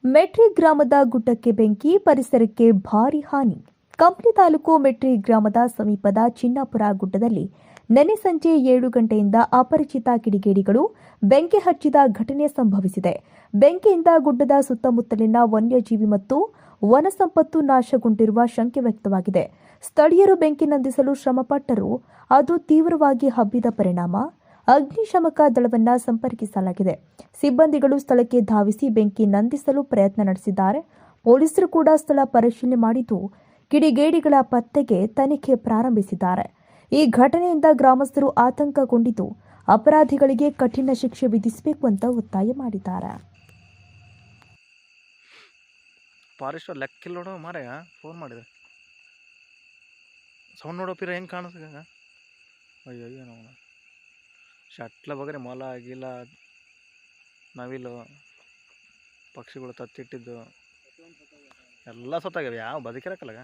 ಮೆಟ್ರಿ ಗ್ರಾಮದ ಗುಡ್ಡಕ್ಕೆ ಬೆಂಕಿ, ಪರಿಸರಕ್ಕೆ ಭಾರಿ ಹಾನಿ. ಕಂಪ್ಲಿ ತಾಲೂಕು ಮೆಟ್ರಿ ಗ್ರಾಮದ ಸಮೀಪದ ಚಿನ್ನಾಪುರ ಗುಡ್ಡದಲ್ಲಿ ನೆನೆ ಸಂಜೆ 7 ಗಂಟೆಯಿಂದ ಅಪರಿಚಿತ ಕಿಡಿಗೇಡಿಗಳು ಬೆಂಕಿ ಹಚ್ಚಿದ ಘಟನೆ ಸಂಭವಿಸಿದೆ. ಬೆಂಕಿಯಿಂದ ಗುಡ್ಡದ ಸುತ್ತಮುತ್ತಲಿನ ವನ್ಯಜೀವಿ ಮತ್ತು ವನ ಸಂಪತ್ತು ನಾಶಗೊಂಡಿರುವ ಶಂಕೆ ವ್ಯಕ್ತವಾಗಿದೆ. ಸ್ಥಳೀಯರು ಬೆಂಕಿ ನಂದಿಸಲು ಶ್ರಮಪಟ್ಟರೂ ಅದು ತೀವ್ರವಾಗಿ ಹಬ್ಬಿದ ಪರಿಣಾಮ ಅಗ್ನಿಶಾಮಕ ದಳವನ್ನು ಸಂಪರ್ಕಿಸಲಾಗಿದೆ. ಸಿಬ್ಬಂದಿಗಳು ಸ್ಥಳಕ್ಕೆ ಧಾವಿಸಿ ಬೆಂಕಿ ನಂದಿಸಲು ಪ್ರಯತ್ನ ನಡೆಸಿದ್ದಾರೆ. ಪೊಲೀಸರು ಕೂಡ ಸ್ಥಳ ಪರಿಶೀಲನೆ ಮಾಡಿದ್ದು ಕಿಡಿಗೇಡಿಗಳ ಪತ್ತೆಗೆ ತನಿಖೆ ಪ್ರಾರಂಭಿಸಿದ್ದಾರೆ. ಈ ಘಟನೆಯಿಂದ ಗ್ರಾಮಸ್ಥರು ಆತಂಕಗೊಂಡಿದ್ದು ಅಪರಾಧಿಗಳಿಗೆ ಕಠಿಣ ಶಿಕ್ಷೆ ವಿಧಿಸಬೇಕು ಅಂತ ಒತ್ತಾಯ ಮಾಡಿದ್ದಾರೆ. ಫಾರೆಸ್ಟ್ ಲೆಕ್ಕಿಲ್ಲ ನೋಡೋ ಮಾರಾಯ, ಫೋನ್ ಮಾಡಿದೆ ಸೌಂಡ್ ನೋಡೋಪಿರ ಹೆಂಗೆ ಕಾಣಿಸ್ತಾಗ. ಅಯ್ಯೋ ನಾವು ಶಟ್ಲ ಬಗ್ರೆ ಮೊಲ ಗಿಲ ನವಿಲು ಪಕ್ಷಿಗಳು ತತ್ತಿಟ್ಟಿದ್ದು ಎಲ್ಲ ಸತ್ತಾಗ್ಯಾವ, ಯಾವ ಬದುಕಿರಕ್ಕಲ್ಲ.